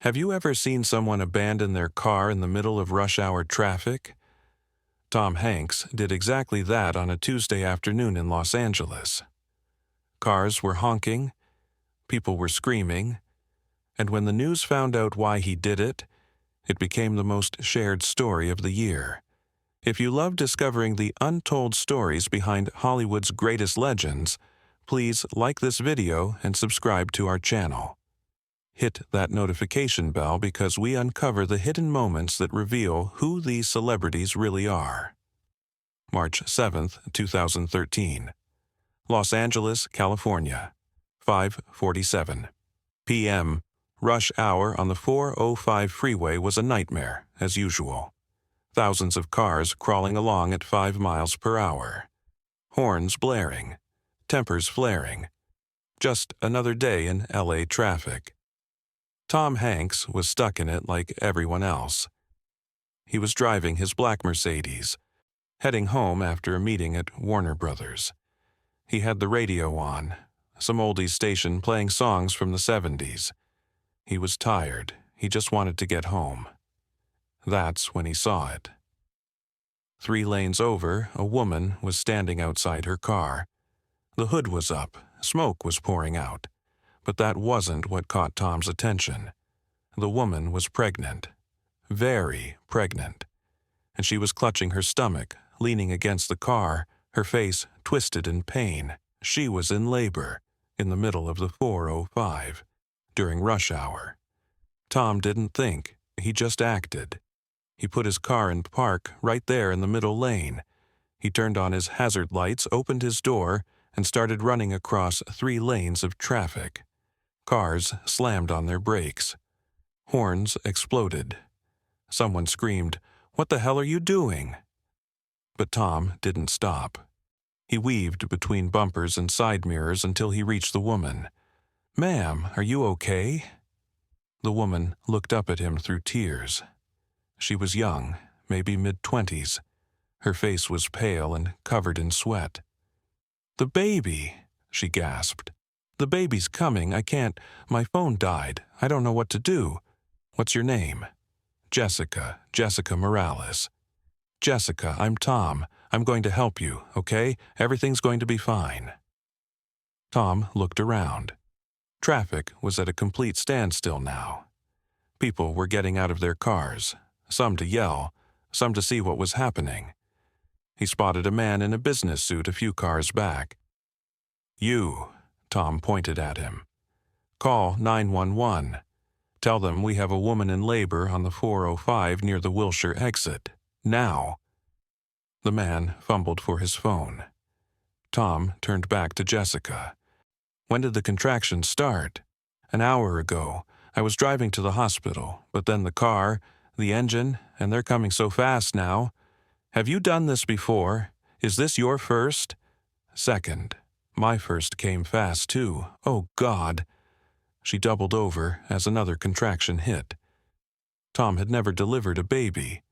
Have you ever seen someone abandon their car in the middle of rush hour traffic? Tom Hanks did exactly that on a Tuesday afternoon in Los Angeles. Cars were honking, people were screaming, and when the news found out why he did it, it became the most shared story of the year. If you love discovering the untold stories behind Hollywood's greatest legends, please like this video and subscribe to our channel. Hit that notification bell because we uncover the hidden moments that reveal who these celebrities really are. March 7, 2013. Los Angeles, California. 5:47 p.m. Rush hour on the 405 freeway was a nightmare, as usual. Thousands of cars crawling along at 5 miles per hour. Horns blaring. Tempers flaring. Just another day in LA traffic. Tom Hanks was stuck in it like everyone else. He was driving his black Mercedes, heading home after a meeting at Warner Brothers. He had the radio on, some oldies station playing songs from the 70s. He was tired. He just wanted to get home. That's when he saw it. 3 lanes over, a woman was standing outside her car. The hood was up, smoke was pouring out. But that wasn't what caught Tom's attention. The woman was pregnant. Very pregnant. And she was clutching her stomach, leaning against the car, her face twisted in pain. She was in labor, in the middle of the 405, during rush hour. Tom didn't think, he just acted. He put his car in park right there in the middle lane. He turned on his hazard lights, opened his door, and started running across 3 lanes of traffic. Cars slammed on their brakes. Horns exploded. Someone screamed, "What the hell are you doing?" But Tom didn't stop. He weaved between bumpers and side mirrors until he reached the woman. "Ma'am, are you okay?" The woman looked up at him through tears. She was young, maybe mid-20s. Her face was pale and covered in sweat. "The baby," she gasped. "The baby's coming. My phone died. I don't know what to do. What's your name?" "Jessica Morales." "Jessica, I'm Tom. I'm going to help you, okay? Everything's going to be fine." Tom looked around. Traffic was at a complete standstill now. People were getting out of their cars, some to yell, some to see what was happening. He spotted a man in a business suit a few cars back. "You," Tom pointed at him. "Call 911. Tell them we have a woman in labor on the 405 near the Wilshire exit. Now." The man fumbled for his phone. Tom turned back to Jessica. "When did the contractions start?" "An hour ago. I was driving to the hospital, but then the car, the engine, and they're coming so fast now. Have you done this before? Is this your first?" "Second. My first came fast, too. Oh, God." She doubled over as another contraction hit. Tom had never delivered a baby.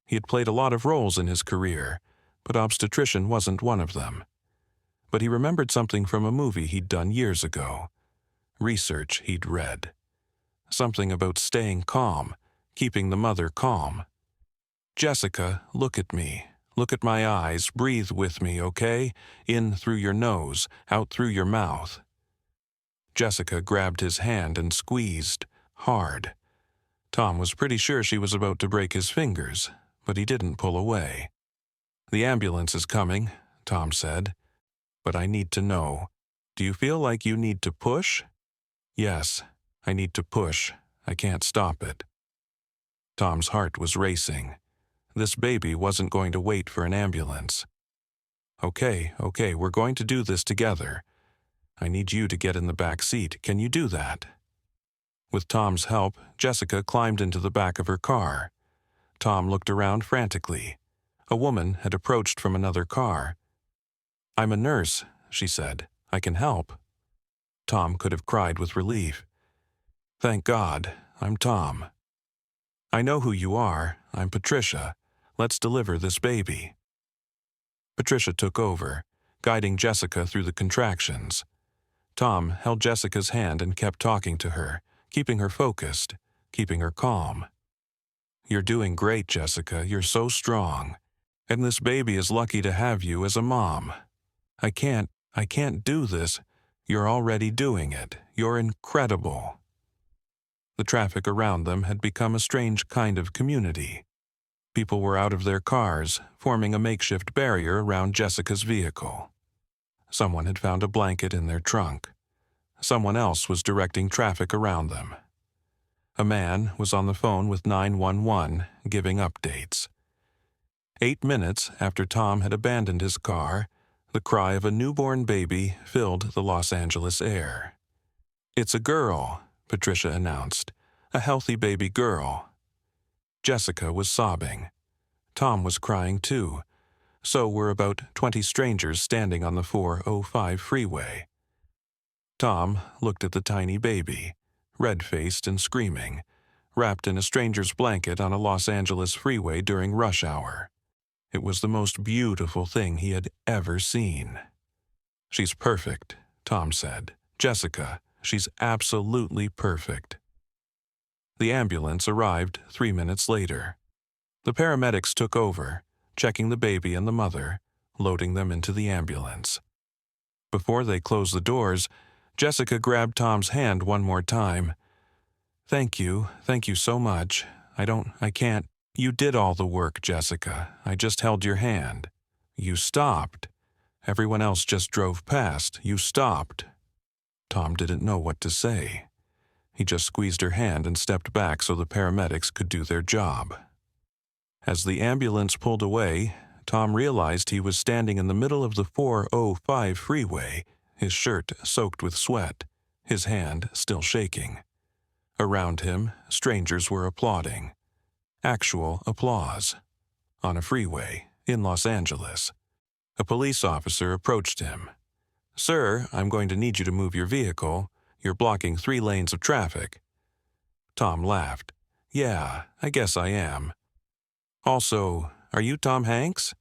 He had played a lot of roles in his career, but obstetrician wasn't one of them. But he remembered something from a movie he'd done years ago. Research he'd read. Something about staying calm, keeping the mother calm. "Jessica, look at me. Look at my eyes. Breathe with me, okay? In through your nose, out through your mouth." Jessica grabbed his hand and squeezed, hard. Tom was pretty sure she was about to break his fingers, but he didn't pull away. "The ambulance is coming," Tom said. "But I need to know. Do you feel like you need to push?" "Yes, I need to push. I can't stop it." Tom's heart was racing. This baby wasn't going to wait for an ambulance. Okay, we're going to do this together. I need you to get in the back seat. Can you do that?" With Tom's help, Jessica climbed into the back of her car. Tom looked around frantically. A woman had approached from another car. "I'm a nurse," she said. "I can help." Tom could have cried with relief. "Thank God, I'm Tom." "I know who you are. I'm Patricia. Let's deliver this baby." Patricia took over, guiding Jessica through the contractions. Tom held Jessica's hand and kept talking to her, keeping her focused, keeping her calm. "You're doing great, Jessica. You're so strong. And this baby is lucky to have you as a mom. I can't do this. You're already doing it. You're incredible." The traffic around them had become a strange kind of community. People were out of their cars, forming a makeshift barrier around Jessica's vehicle. Someone had found a blanket in their trunk. Someone else was directing traffic around them. A man was on the phone with 911, giving updates. 8 minutes after Tom had abandoned his car, the cry of a newborn baby filled the Los Angeles air. "It's a girl," Patricia announced. "A healthy baby girl." Jessica was sobbing. Tom was crying too. So were about 20 strangers standing on the 405 freeway. Tom looked at the tiny baby, red-faced and screaming, wrapped in a stranger's blanket on a Los Angeles freeway during rush hour. It was the most beautiful thing he had ever seen. "She's perfect," Tom said. "Jessica, she's absolutely perfect." The ambulance arrived 3 minutes later. The paramedics took over, checking the baby and the mother, loading them into the ambulance. Before they closed the doors, Jessica grabbed Tom's hand one more time. Thank you so much. I can't. You did all the work, Jessica. I just held your hand. You stopped. Everyone else just drove past. You stopped." Tom didn't know what to say. He just squeezed her hand and stepped back so the paramedics could do their job. As the ambulance pulled away, Tom realized he was standing in the middle of the 405 freeway, his shirt soaked with sweat, his hand still shaking. Around him, strangers were applauding. Actual applause. On a freeway in Los Angeles. A police officer approached him. "Sir, I'm going to need you to move your vehicle. You're blocking 3 lanes of traffic." Tom laughed. "Yeah, I guess I am. Also, are you Tom Hanks?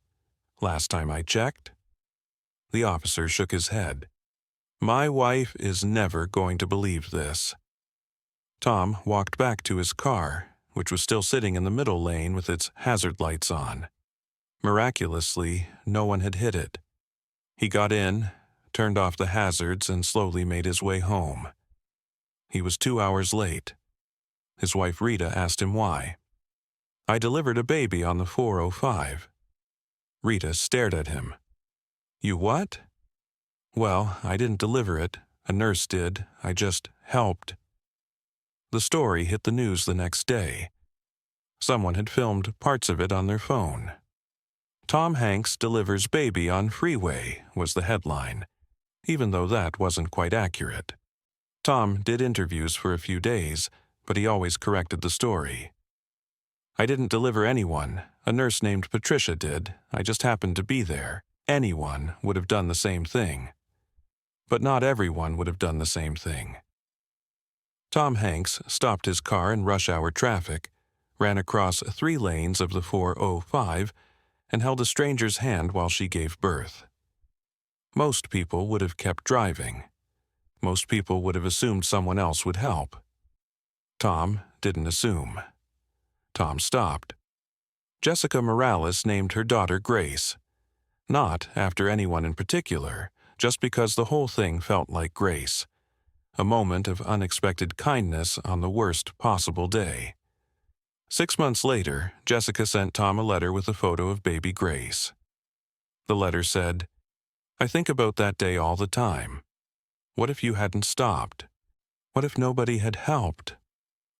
Last time I checked." The officer shook his head. "My wife is never going to believe this." Tom walked back to his car, which was still sitting in the middle lane with its hazard lights on. Miraculously, no one had hit it. He got in, turned off the hazards, and slowly made his way home. He was 2 hours late. His wife Rita asked him why. "I delivered a baby on the 405. Rita stared at him. "You what?" "Well, I didn't deliver it. A nurse did. I just helped." The story hit the news the next day. Someone had filmed parts of it on their phone. "Tom Hanks delivers baby on freeway" was the headline, even though that wasn't quite accurate. Tom did interviews for a few days, but he always corrected the story. "I didn't deliver anyone. A nurse named Patricia did. I just happened to be there. Anyone would have done the same thing. But not everyone would have done the same thing." Tom Hanks stopped his car in rush hour traffic, ran across 3 lanes of the 405, and held a stranger's hand while she gave birth. Most people would have kept driving. Most people would have assumed someone else would help. Tom didn't assume. Tom stopped. Jessica Morales named her daughter Grace. Not after anyone in particular, just because the whole thing felt like grace. A moment of unexpected kindness on the worst possible day. 6 months later, Jessica sent Tom a letter with a photo of baby Grace. The letter said, "I think about that day all the time. What if you hadn't stopped? What if nobody had helped?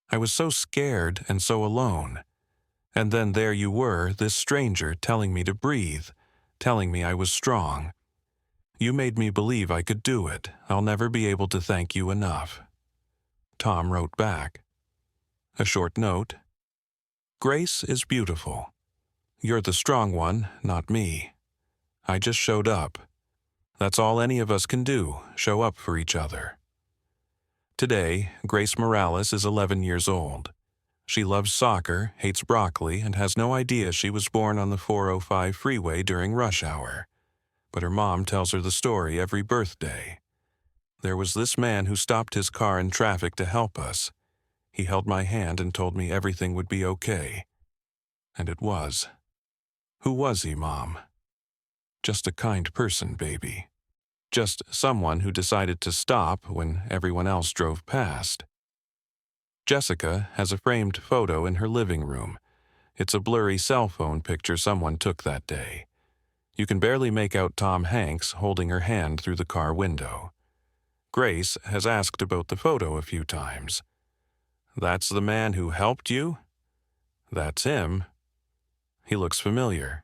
I was so scared and so alone. And then there you were, this stranger telling me to breathe, telling me I was strong. You made me believe I could do it. I'll never be able to thank you enough." Tom wrote back. A short note. "Grace is beautiful. You're the strong one, not me. I just showed up. That's all any of us can do, show up for each other." Today, Grace Morales is 11 years old. She loves soccer, hates broccoli, and has no idea she was born on the 405 freeway during rush hour. But her mom tells her the story every birthday. "There was this man who stopped his car in traffic to help us. He held my hand and told me everything would be okay. And it was. Who was he, Mom? Just a kind person, baby. Just someone who decided to stop when everyone else drove past. Jessica has a framed photo in her living room. It's a blurry cell phone picture someone took that day. You can barely make out Tom Hanks holding her hand through the car window. Grace has asked about the photo a few times. That's the man who helped you? That's him. He looks familiar.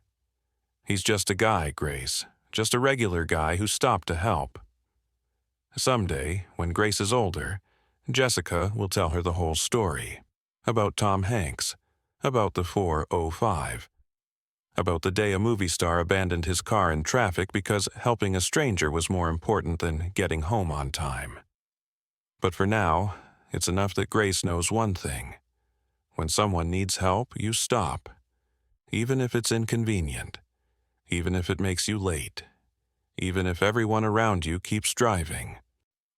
He's just a guy, Grace. Just a regular guy who stopped to help. Someday, when Grace is older, Jessica will tell her the whole story. About Tom Hanks. About the 405. About the day a movie star abandoned his car in traffic because helping a stranger was more important than getting home on time. But for now, it's enough that Grace knows one thing. When someone needs help, you stop. Even if it's inconvenient. Even if it makes you late. Even if everyone around you keeps driving.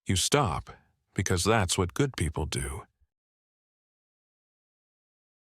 You stop, because that's what good people do.